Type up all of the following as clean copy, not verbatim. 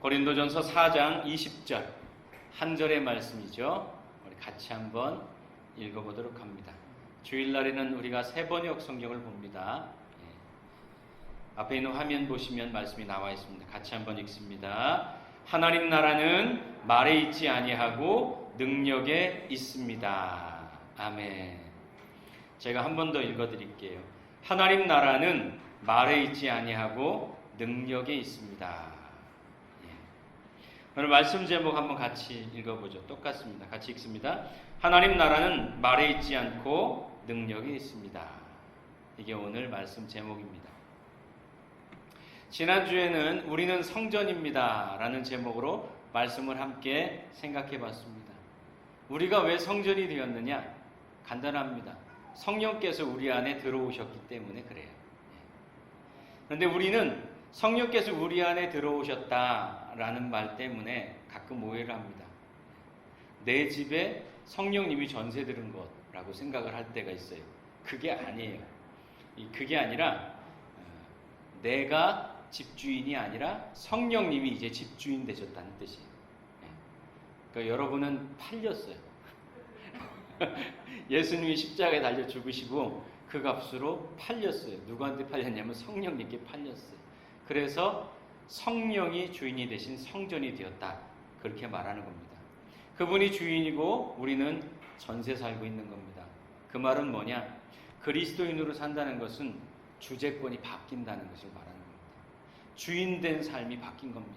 고린도전서 4장 20절 한 절의 말씀이죠. 우리 같이 한번 읽어보도록 합니다. 주일날에는 우리가 세 번역 성경을 봅니다. 앞에 있는 화면 보시면 말씀이 나와 있습니다. 같이 한번 읽습니다. 하나님 나라는 말에 있지 아니하고 능력에 있습니다. 아멘. 제가 한 번 더 읽어드릴게요. 하나님 나라는 말에 있지 아니하고 능력에 있습니다. 오늘 말씀 제목 한번 같이 읽어보죠. 똑같습니다. 같이 읽습니다. 하나님 나라는 말에 있지 않고 능력에 있습니다. 이게 오늘 말씀 제목입니다. 지난주에는 우리는 성전입니다 라는 제목으로 말씀을 함께 생각해 봤습니다. 우리가 왜 성전이 되었느냐? 간단합니다. 성령께서 우리 안에 들어오셨기 때문에 그래요. 그런데 우리는 성령께서 우리 안에 들어오셨다라는 말 때문에 가끔 오해를 합니다. 내 집에 성령님이 전세 들은 것라고 생각을 할 때가 있어요. 그게 아니에요. 그게 아니라 내가 집주인이 아니라 성령님이 이제 집주인 되셨다는 뜻이에요. 그러니까 여러분은 팔렸어요. 예수님이 십자가에 달려 죽으시고 그 값으로 팔렸어요. 누구한테 팔렸냐면 성령님께 팔렸어요. 그래서 성령이 주인이 되신 성전이 되었다. 그렇게 말하는 겁니다. 그분이 주인이고 우리는 전세 살고 있는 겁니다. 그 말은 뭐냐? 그리스도인으로 산다는 것은 주재권이 바뀐다는 것을 말하는 겁니다. 주인된 삶이 바뀐 겁니다.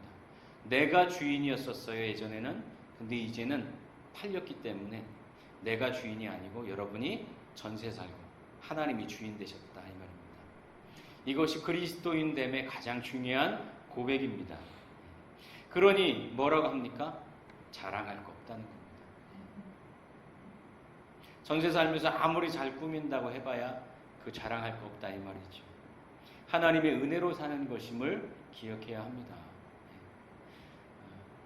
내가 주인이었었어요, 예전에는. 근데 이제는 팔렸기 때문에 내가 주인이 아니고 여러분이 전세 살고 하나님이 주인 되셨다 이 말입니다. 이것이 그리스도인됨의 가장 중요한 고백입니다. 그러니 뭐라고 합니까? 자랑할 거 없다는 겁니다. 전세 살면서 아무리 잘 꾸민다고 해봐야 그 자랑할 거 없다 이 말이죠. 하나님의 은혜로 사는 것임을 기억해야 합니다.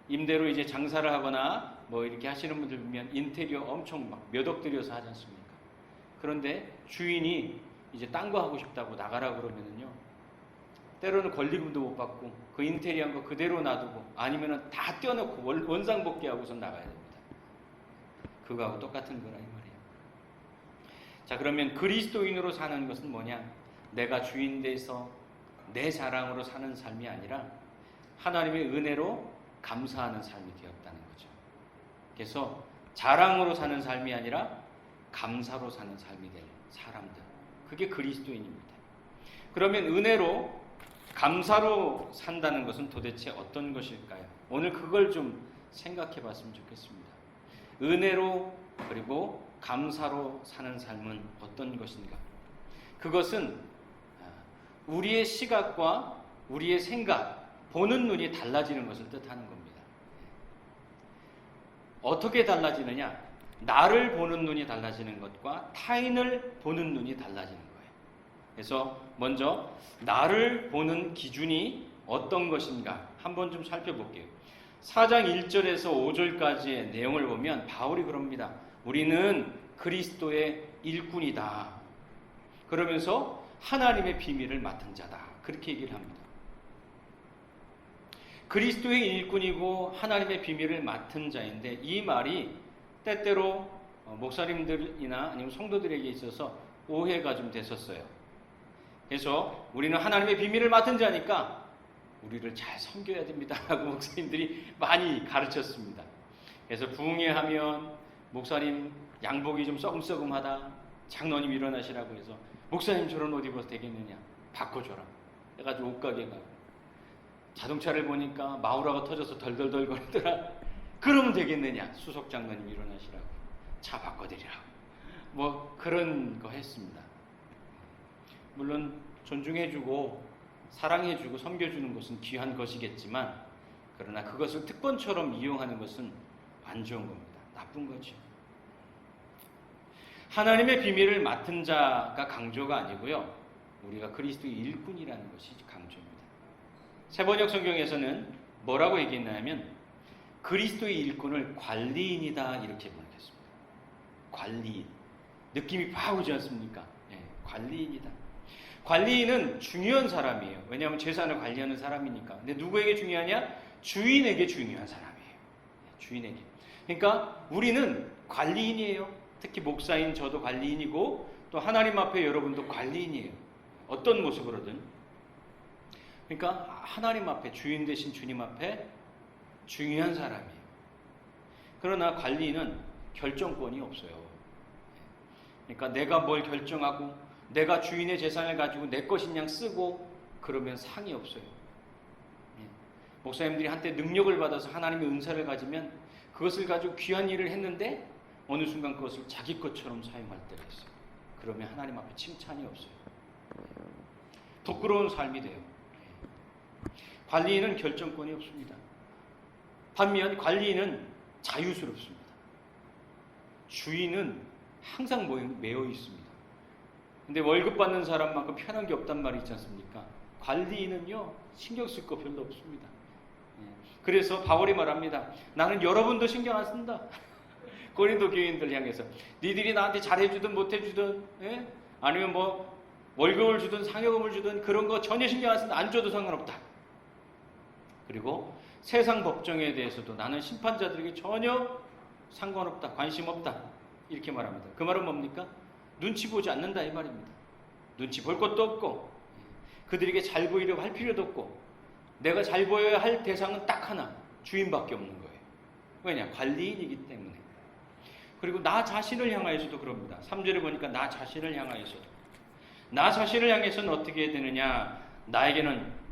임대로 이제 장사를 하거나 뭐 이렇게 하시는 분들 보면 인테리어 엄청 막 몇 억 들여서 하지 않습니까? 그런데 주인이 이제 딴 거 하고 싶다고 나가라 그러면은요, 때로는 권리금도 못 받고 그 인테리어한 거 그대로 놔두고 아니면은 다 떼어놓고 원상복귀하고서 나가야 됩니다. 그거하고 똑같은 거라 이 말이에요. 자, 그러면 그리스도인으로 사는 것은 뭐냐? 내가 주인 돼서 내 자랑으로 사는 삶이 아니라 하나님의 은혜로 감사하는 삶이 되었다는 거죠. 그래서 자랑으로 사는 삶이 아니라 감사로 사는 삶이 될 사람들, 그게 그리스도인입니다. 그러면 은혜로 감사로 산다는 것은 도대체 어떤 것일까요? 오늘 그걸 좀 생각해 봤으면 좋겠습니다. 은혜로 그리고 감사로 사는 삶은 어떤 것인가? 그것은 우리의 시각과 우리의 생각, 보는 눈이 달라지는 것을 뜻하는 겁니다. 어떻게 달라지느냐? 나를 보는 눈이 달라지는 것과 타인을 보는 눈이 달라지는 거예요. 그래서 먼저 나를 보는 기준이 어떤 것인가 한번 좀 살펴볼게요. 4장 1절에서 5절까지의 내용을 보면 바울이 그럽니다. 우리는 그리스도의 일꾼이다. 그러면서 하나님의 비밀을 맡은 자다. 그렇게 얘기를 합니다. 그리스도의 일꾼이고 하나님의 비밀을 맡은 자인데 이 말이 때때로 목사님들이나 아니면 성도들에게 있어서 오해가 좀 됐었어요. 그래서 우리는 하나님의 비밀을 맡은 자니까 우리를 잘 섬겨야 됩니다 라고 목사님들이 많이 가르쳤습니다. 그래서 부흥회하면 목사님 양복이 좀 썩음썩음하다, 장로님 일어나시라고 해서 목사님 저런 옷 입어도 되겠느냐, 바꿔줘라 해가지고 옷가게 가고, 자동차를 보니까 마우라가 터져서 덜덜덜 거리더라, 그러면 되겠느냐, 수석 장로님 일어나시라고 차 바꿔드리라고 뭐 그런 거 했습니다. 물론 존중해주고 사랑해주고 섬겨주는 것은 귀한 것이겠지만 그러나 그것을 특권처럼 이용하는 것은 안 좋은 겁니다. 나쁜 거죠. 하나님의 비밀을 맡은 자가 강조가 아니고요, 우리가 그리스도의 일꾼이라는 것이 강조입니다. 세번역 성경에서는 뭐라고 얘기했냐면 그리스도의 일꾼을 관리인이다 이렇게 관리인은 중요한 사람이에요. 왜냐하면 재산을 관리하는 사람이니까. 근데 누구에게 중요하냐? 주인에게 중요한 사람이에요. 주인에게. 그러니까 우리는 관리인이에요. 특히 목사인 저도 관리인이고 또 하나님 앞에 여러분도 관리인이에요. 어떤 모습으로든. 그러니까 하나님 앞에, 주인 되신 주님 앞에 중요한 사람이에요. 그러나 관리인은 결정권이 없어요. 그러니까 내가 뭘 결정하고 내가 주인의 재산을 가지고 내 것인 양 쓰고 그러면 상이 없어요. 목사님들이 한때 능력을 받아서 하나님의 은사를 가지면 그것을 가지고 귀한 일을 했는데 어느 순간 그것을 자기 것처럼 사용할 때가 있어요. 그러면 하나님 앞에 칭찬이 없어요. 부끄러운 삶이 돼요. 관리인은 결정권이 없습니다. 반면 관리인은 자유스럽습니다. 주인은 항상 매여 있습니다. 근데 월급 받는 사람만큼 편한 게 없단 말이 있지 않습니까? 관리인은요, 신경 쓸 거 별로 없습니다. 그래서 바울이 말합니다. 나는 여러분도 신경 안 쓴다. 고린도 교인들 향해서 니들이 나한테 잘해주든 못해주든, 아니면 뭐 월급을 주든 상여금을 주든 그런 거 전혀 신경 안 쓴다. 안 줘도 상관없다. 그리고 세상 법정에 대해서도 나는 심판자들에게 전혀 상관없다, 관심 없다, 이렇게 말합니다. 그 말은 뭡니까? 눈치 보지 않는다 이 말입니다. 눈치 볼 것도 없고 그들에게 잘 보이려고 할 필요도 없고 내가 잘 보여야 할 대상은 딱 하나, 주인밖에 없는 거예요. 왜냐? 관리인이기 때문에. 그리고 나 자신을 향하여서도 그럽니다. 3절에 보니까 나 자신을 향하여서도. 나 자신을 향해서는 어떻게 해야 되느냐? 나에게는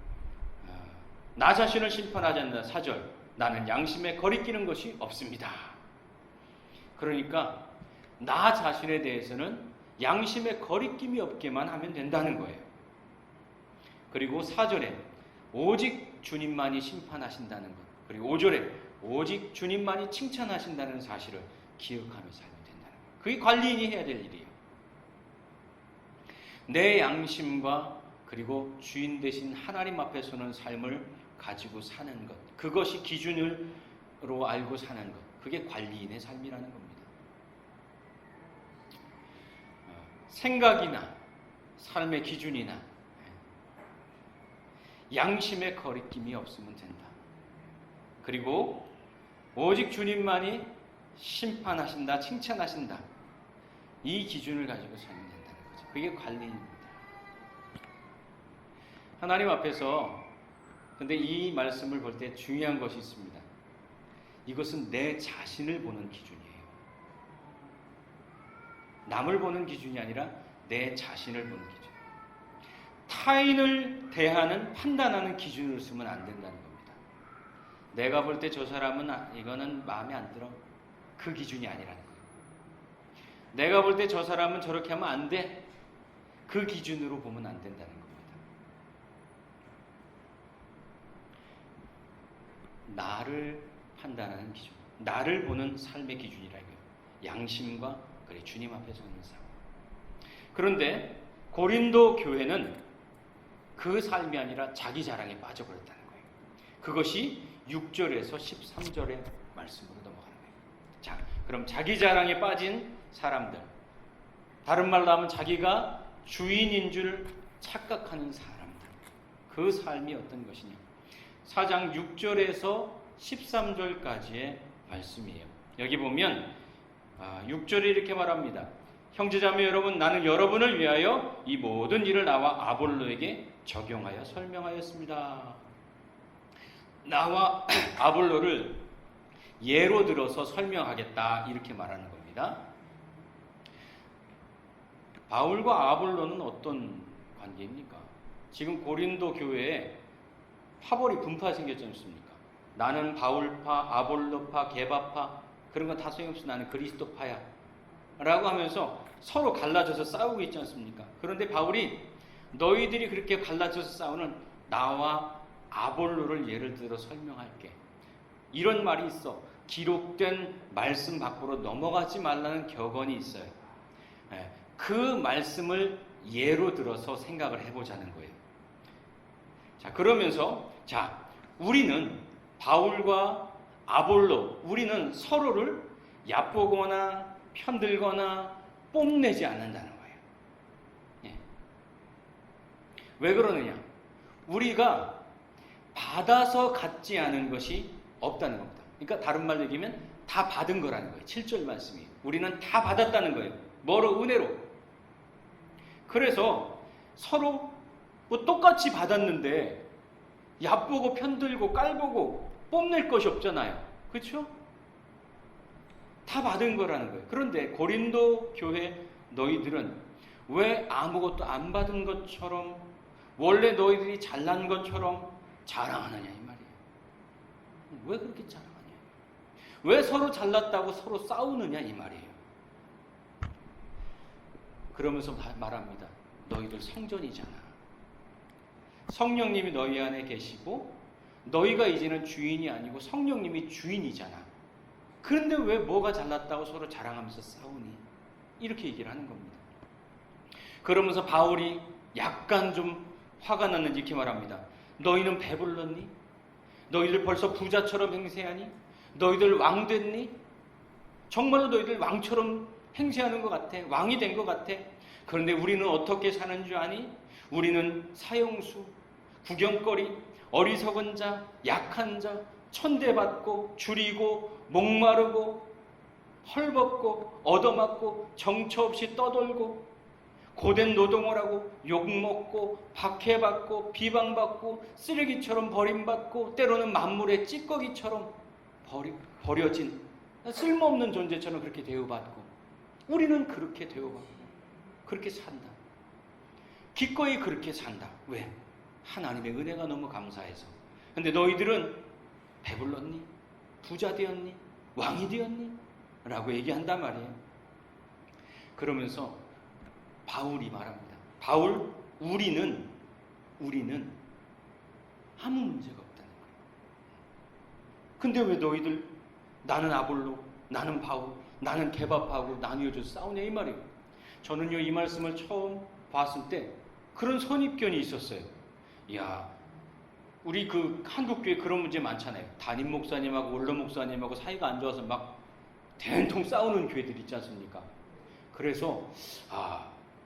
나 자신을 심판하지 않는다. 4절. 나는 양심에 거리끼는 것이 없습니다. 그러니까 나 자신에 대해서는 양심에 거리낌이 없게만 하면 된다는 거예요. 그리고 4절에 오직 주님만이 심판하신다는 것, 그리고 5절에 오직 주님만이 칭찬하신다는 사실을 기억하며 살면 된다는 거예요. 그게 관리인이 해야 될 일이에요. 내 양심과 그리고 주인 되신 하나님 앞에 서는 삶을 가지고 사는 것, 그것이 기준으로 알고 사는 것, 그게 관리인의 삶이라는 겁니다. 생각이나 삶의 기준이나 양심의 거리낌이 없으면 된다. 그리고 오직 주님만이 심판하신다, 칭찬하신다, 이 기준을 가지고 살면 된다는 거죠. 그게 관리입니다. 하나님 앞에서 근데 이 말씀을 볼 때 중요한 것이 있습니다. 이것은 내 자신을 보는 기준이에요. 남을 보는 기준이 아니라 내 자신을 보는 기준. 타인을 대하는, 판단하는 기준으로 쓰면 안 된다는 겁니다. 내가 볼 때 저 사람은 이거는 마음에 안 들어. 그 기준이 아니라는 거예요. 내가 볼 때 저 사람은 저렇게 하면 안 돼. 그 기준으로 보면 안 된다는 겁니다. 나를 판단하는 기준, 나를 보는 삶의 기준이라고요. 양심과 그래 주님 앞에 서는 삶. 그런데 고린도 교회는 그 삶이 아니라 자기 자랑에 빠져버렸다는 거예요. 그것이 6절에서 13절의 말씀으로 넘어가는 거예요. 자, 그럼 자기 자랑에 빠진 사람들, 다른 말로 하면 자기가 주인인 줄 착각하는 사람들, 그 삶이 어떤 것이냐. 4장 6절에서 13절까지의 말씀이에요. 여기 보면 6절에 이렇게 말합니다. 형제자매 여러분, 나는 여러분을 위하여 이 모든 일을 나와 아볼로에게 적용하여 설명하였습니다. 나와 아볼로를 예로 들어서 설명하겠다, 이렇게 말하는 겁니다. 바울과 아볼로는 어떤 관계입니까? 지금 고린도 교회에 파벌이 분파 생겼지 않습니까? 나는 바울파, 아볼로파, 게바파, 그런 건 다 소용없어. 나는 그리스도파야 라고 하면서 서로 갈라져서 싸우고 있지 않습니까? 그런데 바울이 너희들이 그렇게 갈라져서 싸우는 나와 아볼로를 예를 들어 설명할게, 이런 말이 있어. 기록된 말씀 밖으로 넘어가지 말라는 격언이 있어요. 그 말씀을 예로 들어서 생각을 해보자는 거예요. 자, 그러면서 우리는 바울과 아볼로, 우리는 서로를 얕보거나 편들거나 뽐내지 않는다는 거예요. 왜 그러느냐? 우리가 받아서 갖지 않은 것이 없다는 겁니다. 그러니까 다른 말로 얘기하면 다 받은 거라는 거예요. 7절 말씀이. 우리는 다 받았다는 거예요. 뭐로? 은혜로. 그래서 서로 뭐 똑같이 받았는데 얕보고 편들고 깔보고 뽐낼 것이 없잖아요. 그렇죠? 다 받은 거라는 거예요. 그런데 고린도 교회 너희들은 왜 아무것도 안 받은 것처럼 원래 너희들이 잘난 것처럼 자랑하느냐 이 말이에요. 왜 그렇게 자랑하냐? 왜 서로 잘났다고 서로 싸우느냐 이 말이에요. 그러면서 말합니다. 너희들 성전이잖아. 성령님이 너희 안에 계시고 너희가 이제는 주인이 아니고 성령님이 주인이잖아. 그런데 왜 뭐가 잘났다고 서로 자랑하면서 싸우니? 이렇게 얘기를 하는 겁니다. 그러면서 바울이 약간 좀 화가 났는지 이렇게 말합니다. 너희는 배불렀니? 너희들 벌써 부자처럼 행세하니? 너희들 왕 됐니? 정말로 너희들 왕처럼 행세하는 것 같아. 왕이 된 것 같아. 그런데 우리는 어떻게 사는 줄 아니? 우리는 사형수, 구경거리, 어리석은 자, 약한 자, 천대받고 줄이고 목마르고 헐벗고 얻어맞고 정처 없이 떠돌고 고된 노동을 하고 욕먹고 박해받고 비방받고 쓰레기처럼 버림받고 때로는 만물의 찌꺼기처럼 버려진 쓸모없는 존재처럼 그렇게 대우받고 우리는 그렇게 대우받고 그렇게 산다. 기꺼이 그렇게 산다. 왜? 하나님의 은혜가 너무 감사해서. 근데 너희들은 배불렀니? 부자 되었니? 왕이 되었니? 라고 얘기한단 말이에요. 그러면서 바울이 말합니다. 바울, 우리는 아무 문제가 없다는 거예요. 근데 왜 너희들 나는 아볼로, 나는 바울, 나는 개밥하고 나뉘어져 싸우냐 이 말이에요. 저는요 이 말씀을 처음 봤을 때 그런 선입견이 있었어요. 이야, 우리 그 한국교회 그런 문제 많잖아요. 담임 목사님하고 원로 목사님하고 사이가 안 좋아서 막 된통 싸우는 교회들 있지 않습니까? 그래서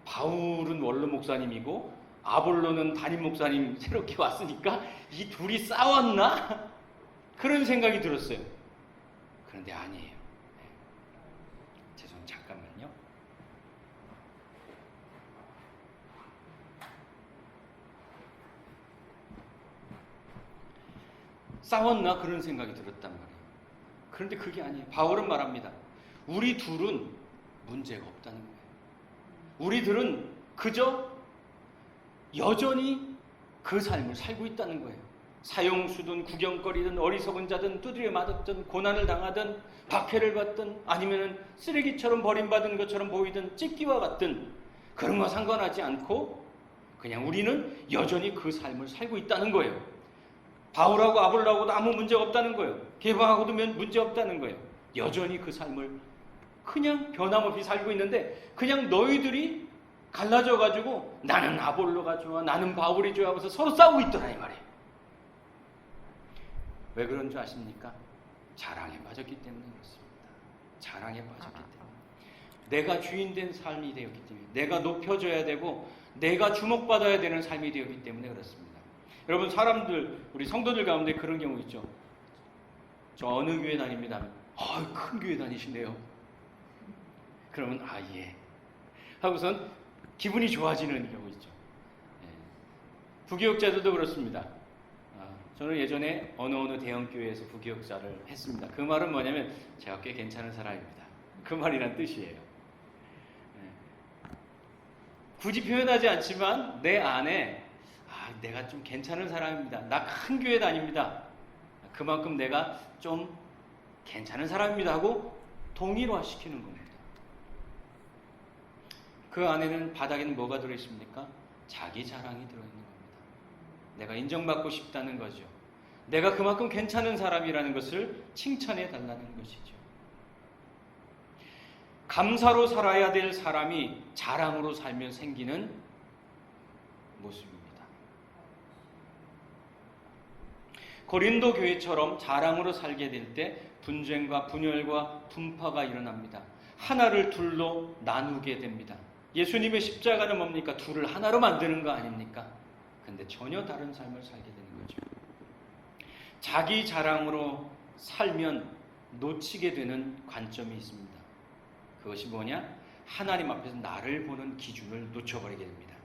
바울은 원로 목사님이고 아볼로는 담임 목사님 새롭게 왔으니까 이 둘이 싸웠나? 그런 생각이 들었어요. 그런데 아니에요. 잠깐만요. 싸웠나? 그런 생각이 들었단 말이에요. 그런데 그게 아니에요. 바울은 말합니다. 우리 둘은 문제가 없다는 거예요. 우리들은 그저 여전히 그 삶을 살고 있다는 거예요. 사형수든 구경거리든 어리석은 자든 두드려 맞았든 고난을 당하든 박해를 받든 아니면 쓰레기처럼 버림받은 것처럼 보이든 찢기와 같든 그런 거 상관하지 않고 그냥 우리는 여전히 그 삶을 살고 있다는 거예요. 바울하고 아볼로하고도 아무 문제가 없다는 거예요. 개방하고도 문제 없다는 거예요. 여전히 그 삶을 그냥 변함없이 살고 있는데 그냥 너희들이 갈라져가지고 나는 아볼로가 좋아, 나는 바울이 좋아 하면서 서로 싸우고 있더라 이 말이에요. 왜 그런 줄 아십니까? 자랑에 빠졌기 때문에 그렇습니다. 자랑에 빠졌기 때문에. 내가 주인 된 삶이 되었기 때문에, 내가 높여져야 되고 내가 주목받아야 되는 삶이 되었기 때문에 그렇습니다. 여러분, 사람들, 우리 성도들 가운데 그런 경우 있죠. 저 어느 교회 다닙니다. 큰 교회 다니시네요. 그러면 예 하고선 기분이 좋아지는 경우 있죠. 부교육자들도 그렇습니다. 저는 예전에 어느 대형 교회에서 부교육자를 했습니다. 그 말은 뭐냐면 제가 꽤 괜찮은 사람입니다. 그 말이란 뜻이에요. 굳이 표현하지 않지만 내 안에 내가 좀 괜찮은 사람입니다. 나 큰 교회 다닙니다. 그만큼 내가 좀 괜찮은 사람입니다 하고 동일화시키는 겁니다. 그 안에는 바닥에는 뭐가 들어있습니까? 자기 자랑이 들어있는 겁니다. 내가 인정받고 싶다는 거죠. 내가 그만큼 괜찮은 사람이라는 것을 칭찬해 달라는 것이죠. 감사로 살아야 될 사람이 자랑으로 살면 생기는 모습입니다. 고린도 교회처럼 자랑으로 살게 될 때 분쟁과 분열과 분파가 일어납니다. 하나를 둘로 나누게 됩니다. 예수님의 십자가는 뭡니까? 둘을 하나로 만드는 거 아닙니까? 근데 전혀 다른 삶을 살게 되는 거죠. 자기 자랑으로 살면 놓치게 되는 관점이 있습니다. 그것이 뭐냐? 하나님 앞에서 나를 보는 기준을 놓쳐버리게 됩니다.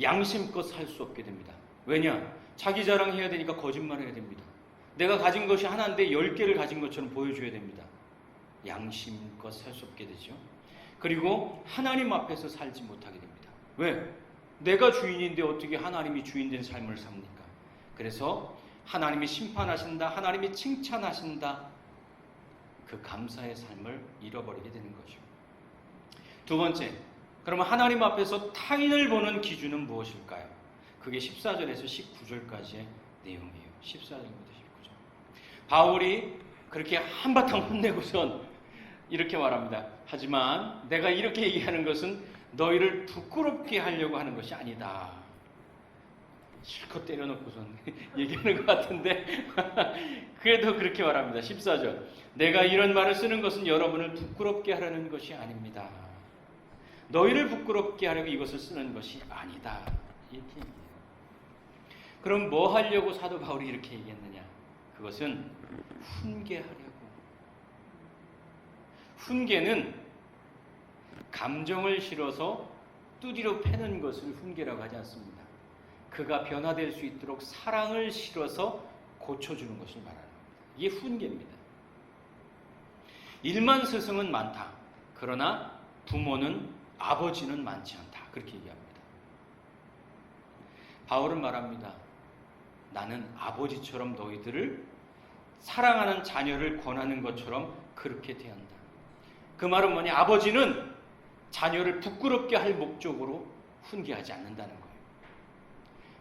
양심껏 살 수 없게 됩니다. 왜냐? 자기 자랑해야 되니까 거짓말해야 됩니다. 내가 가진 것이 하나인데 10개를 가진 것처럼 보여줘야 됩니다. 양심껏 살 수 없게 되죠. 그리고 하나님 앞에서 살지 못하게 됩니다. 왜? 내가 주인인데 어떻게 하나님이 주인된 삶을 삽니까? 그래서 하나님이 심판하신다, 하나님이 칭찬하신다, 그 감사의 삶을 잃어버리게 되는 거죠. 두 번째, 그러면 하나님 앞에서 타인을 보는 기준은 무엇일까요? 그게 14절에서 19절까지의 내용이에요. 14절부터 19절. 바울이 그렇게 한바탕 혼내고선 이렇게 말합니다. 하지만 내가 이렇게 얘기하는 것은 너희를 부끄럽게 하려고 하는 것이 아니다. 실컷 때려놓고선 얘기하는 것 같은데 그래도 그렇게 말합니다. 14절. 내가 이런 말을 쓰는 것은 여러분을 부끄럽게 하려는 것이 아닙니다. 너희를 부끄럽게 하려고 이것을 쓰는 것이 아니다. 이렇게 얘기해요. 그럼 뭐 하려고 사도 바울이 이렇게 얘기했느냐? 그것은 훈계하려고. 훈계는 감정을 실어서 뚜디로 패는 것을 훈계라고 하지 않습니다. 그가 변화될 수 있도록 사랑을 실어서 고쳐주는 것을 말하는 겁니다. 이게 훈계입니다. 일만 스승은 많다. 그러나 부모는, 아버지는 많지 않다. 그렇게 얘기합니다. 바울은 말합니다. 나는 아버지처럼 너희들을 사랑하는 자녀를 권하는 것처럼 그렇게 대한다. 그 말은 뭐냐? 아버지는 자녀를 부끄럽게 할 목적으로 훈계하지 않는다는 거예요.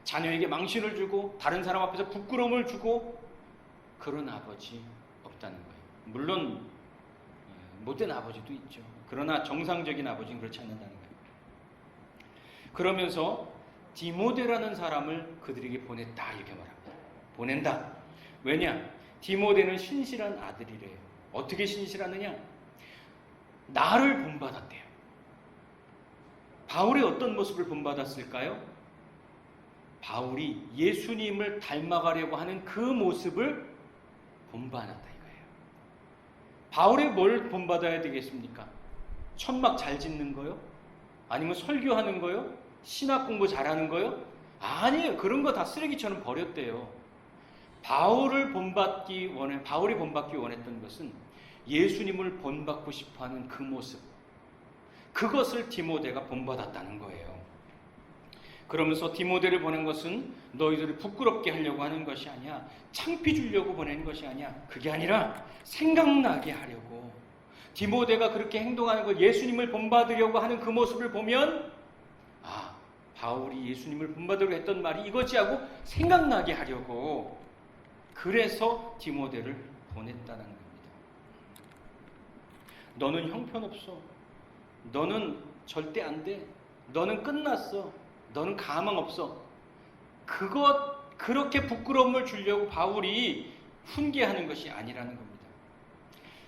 자녀에게 망신을 주고 다른 사람 앞에서 부끄러움을 주고 그런 아버지 없다는 거예요. 물론 못된 아버지도 있죠. 그러나 정상적인 아버지는 그렇지 않는다는 거예요. 그러면서 디모데라는 사람을 그들에게 보냈다 이렇게 말합니다. 보낸다. 왜냐? 디모데는 신실한 아들이래요. 어떻게 신실하느냐? 나를 본받았대요. 바울의 어떤 모습을 본받았을까요? 바울이 예수님을 닮아가려고 하는 그 모습을 본받았다 이거예요. 바울이 뭘 본받아야 되겠습니까? 천막 잘 짓는 거요? 아니면 설교하는 거요? 신학 공부 잘하는 거요? 아니에요. 그런 거 다 쓰레기처럼 버렸대요. 바울이 본받기 원했던 것은 예수님을 본받고 싶어하는 그 모습, 그것을 디모데가 본받았다는 거예요. 그러면서 디모데를 보낸 것은 너희들을 부끄럽게 하려고 하는 것이 아니야, 창피 주려고 보낸 것이 아니야. 그게 아니라 생각나게 하려고. 디모데가 그렇게 행동하는 것, 예수님을 본받으려고 하는 그 모습을 보면 바울이 예수님을 본받으려고 했던 말이 이거지 하고 생각나게 하려고. 그래서 디모데를 보냈다는 겁니다. 너는 형편없어. 너는 절대 안 돼. 너는 끝났어. 너는 가망 없어. 그렇게 부끄러움을 주려고 바울이 훈계하는 것이 아니라는 겁니다.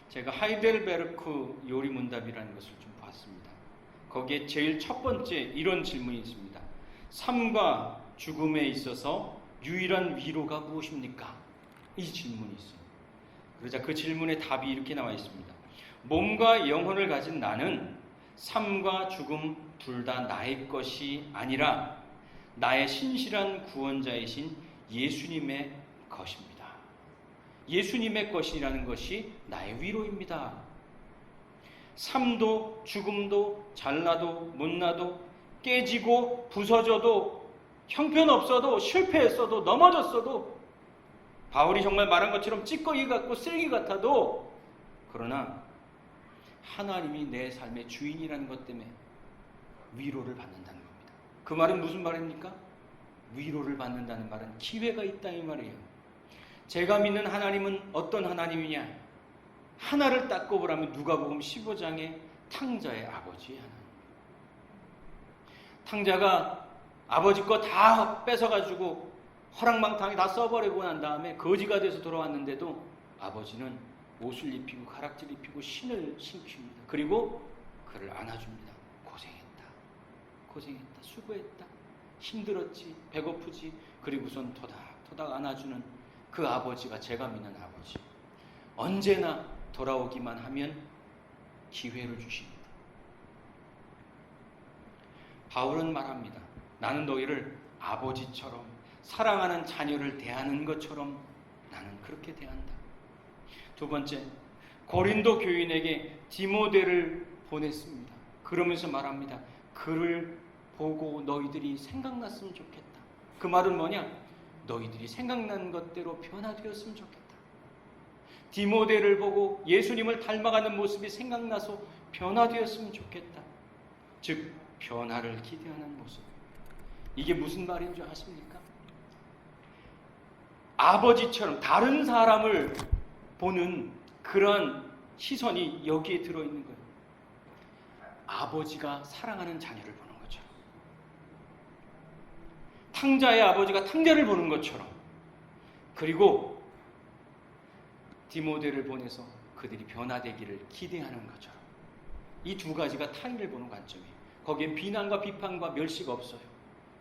제가 하이델베르크 요리문답이라는 것을 좀 봤습니다. 거기에 제일 첫 번째 이런 질문이 있습니다. 삶과 죽음에 있어서 유일한 위로가 무엇입니까? 이 질문이 있어요. 그러자 그 질문의 답이 이렇게 나와 있습니다. 몸과 영혼을 가진 나는 삶과 죽음 둘 다 나의 것이 아니라 나의 신실한 구원자이신 예수님의 것입니다. 예수님의 것이라는 것이 나의 위로입니다. 삶도 죽음도 잘나도 못나도 깨지고 부서져도 형편없어도 실패했어도 넘어졌어도 바울이 정말 말한 것처럼 찌꺼기 같고 쓰레기 같아도 그러나 하나님이 내 삶의 주인이라는 것 때문에 위로를 받는다는 겁니다. 그 말은 무슨 말입니까? 위로를 받는다는 말은 기회가 있다 이 말이에요. 제가 믿는 하나님은 어떤 하나님이냐? 하나를 딱 꼽으라면 누가복음 15장의 탕자의 아버지의 하나님. 탕자가 아버지 거 다 뺏어가지고 허랑방탕에 다 써버리고 난 다음에 거지가 돼서 돌아왔는데도 아버지는 옷을 입히고 가락지를 입히고 신을 신깁니다. 그리고 그를 안아줍니다. 고생했다. 수고했다. 힘들었지, 배고프지, 그리고선 토닥토닥 안아주는 그 아버지가 제가 믿는 아버지. 언제나 돌아오기만 하면 기회를 주십니다. 바울은 말합니다. 나는 너희를 아버지처럼, 사랑하는 자녀를 대하는 것처럼 나는 그렇게 대한다. 두 번째, 고린도 교인에게 디모데를 보냈습니다. 그러면서 말합니다. 그를 보고 너희들이 생각났으면 좋겠다. 그 말은 뭐냐? 너희들이 생각난 것대로 변화되었으면 좋겠다. 디모데를 보고 예수님을 닮아가는 모습이 생각나서 변화되었으면 좋겠다. 즉 변화를 기대하는 모습. 이게 무슨 말인 줄 아십니까? 아버지처럼 다른 사람을 보는 그런 시선이 여기에 들어있는 거예요. 아버지가 사랑하는 자녀를 보는 것처럼, 탕자의 아버지가 탕자를 보는 것처럼, 그리고 디모데를 보내서 그들이 변화되기를 기대하는 것처럼, 이 두 가지가 타인을 보는 관점이에요. 거기엔 비난과 비판과 멸시가 없어요.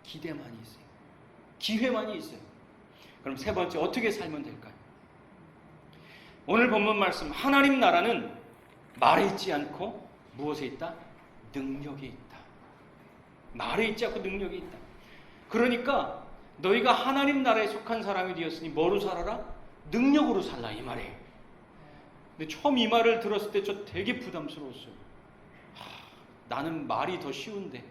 기대만이 있어요. 기회만이 있어요. 그럼 세 번째, 어떻게 살면 될까요? 오늘 본문 말씀, 하나님 나라는 말에 있지 않고 무엇에 있다? 능력에 있다. 말에 있지 않고 능력에 있다. 그러니까 너희가 하나님 나라에 속한 사람이 되었으니 뭐로 살아라? 능력으로 살라, 이 말이에요. 근데 처음 이 말을 들었을 때 저 되게 부담스러웠어요. 나는 말이 더 쉬운데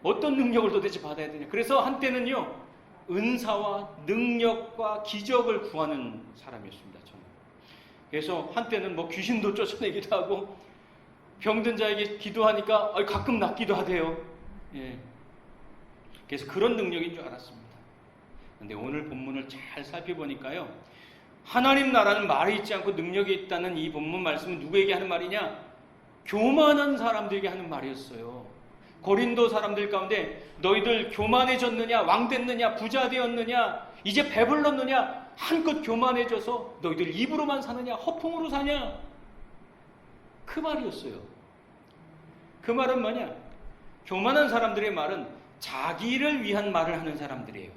어떤 능력을 도대체 받아야 되냐. 그래서 한때는요, 은사와 능력과 기적을 구하는 사람이었습니다, 저는. 그래서 한때는 뭐 귀신도 쫓아내기도 하고, 병든 자에게 기도하니까 가끔 낫기도 하대요. 예. 그래서 그런 능력인 줄 알았습니다. 그런데 오늘 본문을 잘 살펴보니까요, 하나님 나라는 말이 있지 않고 능력이 있다는 이 본문 말씀은 누구에게 하는 말이냐? 교만한 사람들에게 하는 말이었어요. 고린도 사람들 가운데 너희들 교만해졌느냐, 왕 됐느냐, 부자 되었느냐, 이제 배불렀느냐, 한껏 교만해져서 너희들 입으로만 사느냐, 허풍으로 사냐, 그 말이었어요. 그 말은 뭐냐? 교만한 사람들의 말은 자기를 위한 말을 하는 사람들이에요.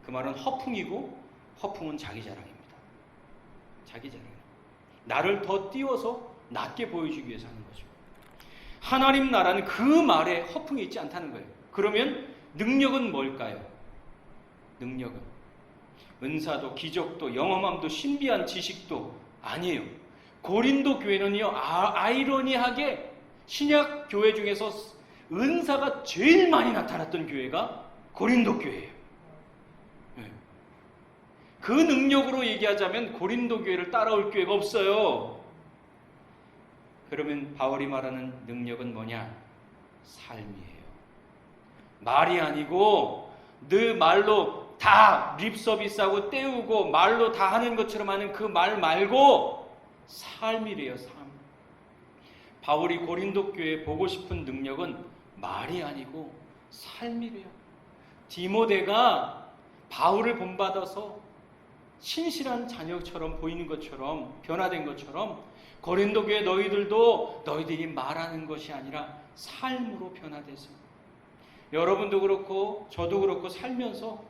그 말은 허풍이고, 허풍은 자기 자랑입니다. 자기 자랑. 나를 더 띄워서 낮게 보여주기 위해서 하는 거죠. 하나님 나라는 그 말에 허풍이 있지 않다는 거예요. 그러면 능력은 뭘까요? 능력은 은사도 기적도 영험함도 신비한 지식도 아니에요. 고린도 교회는요, 아이러니하게 신약 교회 중에서 은사가 제일 많이 나타났던 교회가 고린도 교회예요. 그 능력으로 얘기하자면 고린도 교회를 따라올 교회가 없어요. 그러면 바울이 말하는 능력은 뭐냐? 삶이에요. 말이 아니고 늘 말로 다 립서비스하고 때우고 말로 다 하는 것처럼 하는 그 말 말고 삶이래요. 삶. 바울이 고린도 교회에 보고 싶은 능력은 말이 아니고 삶이래요. 디모데가 바울을 본받아서 신실한 자녀처럼 보이는 것처럼, 변화된 것처럼 고린도 교회 너희들도 너희들이 말하는 것이 아니라 삶으로 변화돼서, 여러분도 그렇고 저도 그렇고 살면서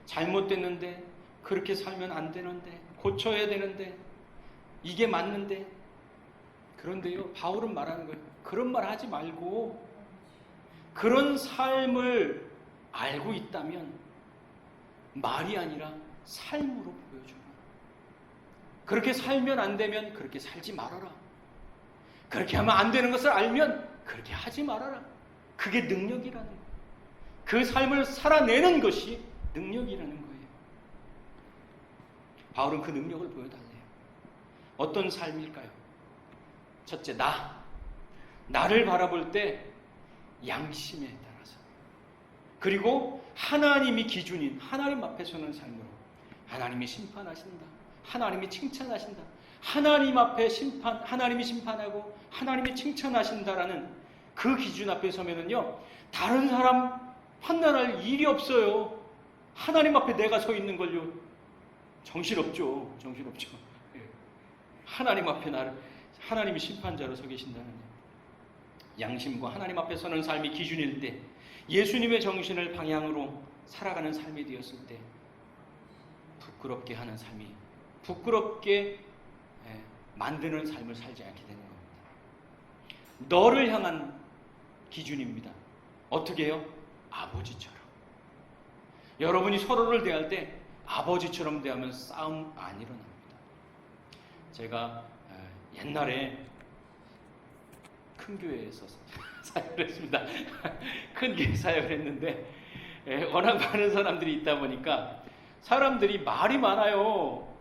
잘못됐는데, 그렇게 살면 안 되는데, 고쳐야 되는데, 이게 맞는데, 그런데요, 바울은 말하는 거예요. 그런 말 하지 말고 그런 삶을 알고 있다면 말이 아니라 삶으로 보여줘라. 그렇게 살면 안 되면 그렇게 살지 말아라. 그렇게 하면 안 되는 것을 알면 그렇게 하지 말아라. 그게 능력이라는 거예요. 그 삶을 살아내는 것이 능력이라는 거예요. 바울은 그 능력을 보여달래요. 어떤 삶일까요? 첫째, 나를 바라볼 때 양심에 따라서, 그리고 하나님이 기준인 하나님 앞에 서는 삶으로. 하나님이 심판하신다, 하나님이 칭찬하신다, 하나님 앞에 하나님이 심판하고 하나님이 칭찬하신다라는 그 기준 앞에 서면은요, 다른 사람 판단할 일이 없어요. 하나님 앞에 내가 서 있는 걸요, 정신없죠. 하나님 앞에 하나님이 심판자로 서 계신다는, 양심과 하나님 앞에 서는 삶이 기준일 때 예수님의 정신을 방향으로 살아가는 삶이 되었을 때 부끄럽게 하는 삶이, 부끄럽게 만드는 삶을 살지 않게 되는 겁니다. 너를 향한 기준입니다. 어떻게 해요? 아버지처럼. 여러분이 서로를 대할 때 아버지처럼 대하면 싸움 안 일어납니다. 제가 옛날에 큰 교회에서 사역을 했습니다. 큰 교회 사역을 했는데 워낙 많은 사람들이 있다 보니까 사람들이 말이 많아요.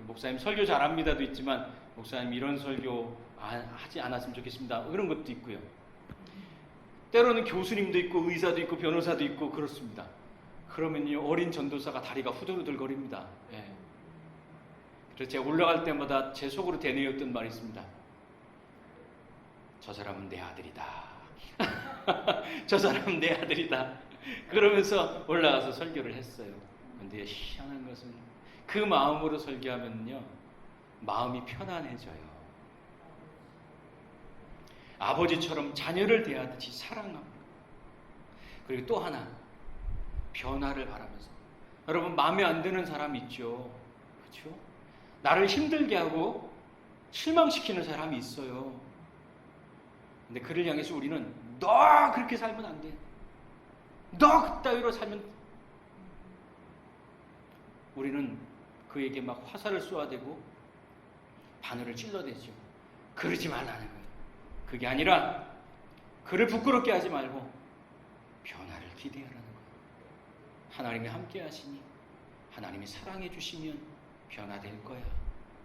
목사님 설교 잘합니다도 있지만 목사님 이런 설교 하지 않았으면 좋겠습니다. 그런 것도 있고요. 때로는 교수님도 있고 의사도 있고 변호사도 있고 그렇습니다. 그러면요 어린 전도사가 다리가 후들후들거립니다. 그래서 제가 올라갈 때마다 제 속으로 되뇌었던 말이 있습니다. 저 사람은 내 아들이다. 저 사람은 내 아들이다. 그러면서 올라가서 설교를 했어요. 그런데 희한한 것은 그 마음으로 설교하면요 마음이 편안해져요. 아버지처럼 자녀를 대하듯이 사랑합니다. 그리고 또 하나 변화를 바라면서, 여러분 마음에 안 드는 사람 있죠. 그렇죠? 나를 힘들게 하고 실망시키는 사람이 있어요. 근데 그를 향해서 우리는 너 그렇게 살면 안 돼. 너 그따위로 살면, 우리는 그에게 막 화살을 쏘아대고 바늘을 찔러대죠. 그러지 말라는 거예요. 그게 아니라 그를 부끄럽게 하지 말고 변화를 기대하라는 거예요. 하나님이 함께 하시니, 하나님이 사랑해 주시면 변화될 거야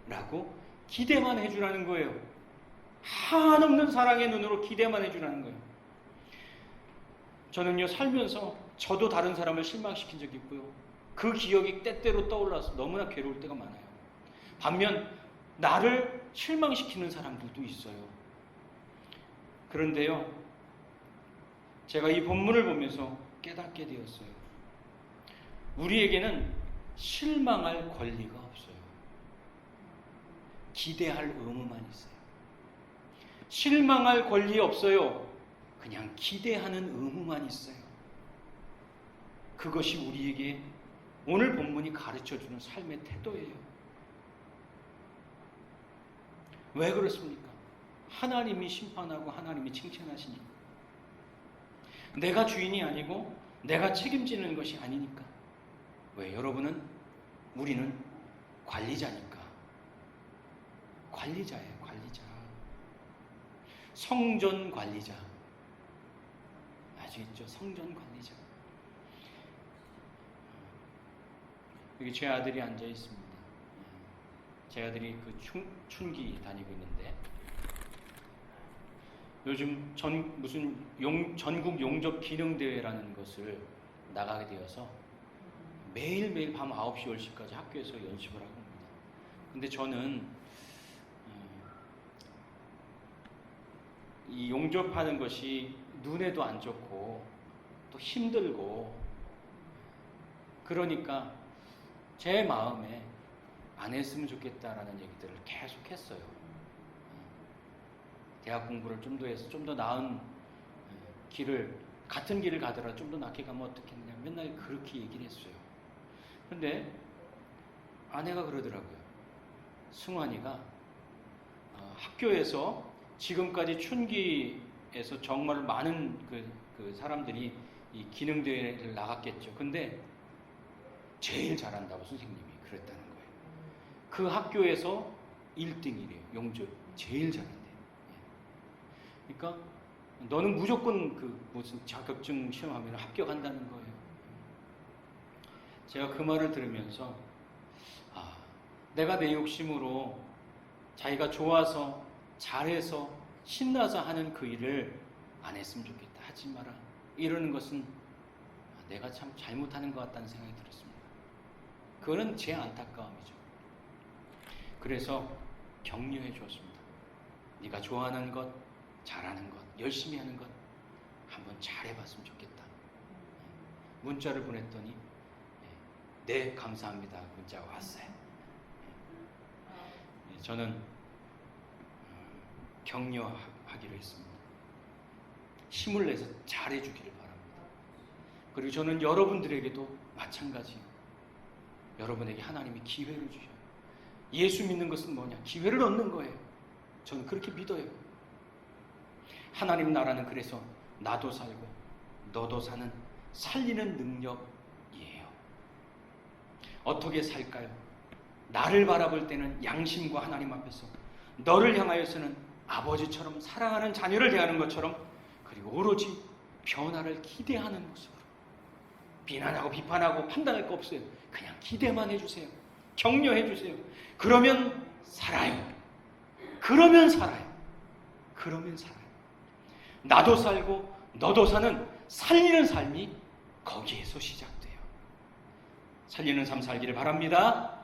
라고 기대만 해주라는 거예요. 한없는 사랑의 눈으로 기대만 해주라는 거예요. 저는요 살면서 저도 다른 사람을 실망시킨 적이 있고요, 그 기억이 때때로 떠올라서 너무나 괴로울 때가 많아요. 반면 나를 실망시키는 사람들도 있어요. 그런데요 제가 이 본문을 보면서 깨닫게 되었어요. 우리에게는 실망할 권리가 없어요. 기대할 의무만 있어요. 실망할 권리 없어요. 그냥 기대하는 의무만 있어요. 그것이 우리에게 오늘 본문이 가르쳐주는 삶의 태도예요. 왜 그렇습니까? 하나님이 심판하고 하나님이 칭찬하시니까. 내가 주인이 아니고 내가 책임지는 것이 아니니까. 왜? 우리는 관리자니까. 관리자예요, 관리자. 성전 관리자. 아시겠죠? 성전 관리자. 여기 제 아들이 앉아 있습니다. 제 아들이 그 춘기 다니고 있는데, 요즘 전국 용접 기능대회라는 것을 나가게 되어서 매일매일 밤 9시, 10시까지 학교에서 연습을 하고 있습니다. 근데 저는 이 용접하는 것이 눈에도 안 좋고 또 힘들고, 그러니까 제 마음에 안 했으면 좋겠다라는 얘기들을 계속 했어요. 대학 공부를 좀 더 해서 좀 더 나은 같은 길을 가더라도 좀 더 낫게 가면 어떻겠냐, 맨날 그렇게 얘기를 했어요. 근데 아내가 그러더라고요. 승환이가 학교에서 지금까지 춘기에서 정말 많은 그 사람들이 이 기능대회를 나갔겠죠. 근데 제일 잘한다고 선생님이 그랬다는 거예요. 그 학교에서 1등이래요. 용접 제일 잘한대요. 그러니까 너는 무조건 무슨 자격증 시험하면 합격한다는 거예요. 제가 그 말을 들으면서 내가 내 욕심으로 자기가 좋아서 잘해서 신나서 하는 그 일을 안 했으면 좋겠다, 하지 마라, 이러는 것은 내가 참 잘못하는 것 같다는 생각이 들었습니다. 그거는 제 안타까움이죠. 그래서 격려해 주었습니다. 네가 좋아하는 것, 잘하는 것, 열심히 하는 것 한번 잘해봤으면 좋겠다. 문자를 보냈더니 네 감사합니다 문자가 왔어요. 저는 격려하기로 했습니다. 힘을 내서 잘해주기를 바랍니다. 그리고 저는 여러분들에게도 마찬가지예요. 여러분에게 하나님이 기회를 주셔요. 예수 믿는 것은 뭐냐? 기회를 얻는 거예요. 저는 그렇게 믿어요. 하나님 나라는 그래서 나도 살고 너도 사는 살리는 능력이에요. 어떻게 살까요? 나를 바라볼 때는 양심과 하나님 앞에서, 너를 향하여서는 아버지처럼 사랑하는 자녀를 대하는 것처럼, 그리고 오로지 변화를 기대하는 모습으로. 비난하고 비판하고 판단할 거 없어요. 그냥 기대만 해주세요. 격려해주세요. 그러면 살아요. 그러면 살아요. 그러면 살아요. 나도 살고 너도 사는 살리는 삶이 거기에서 시작돼요. 살리는 삶 살기를 바랍니다.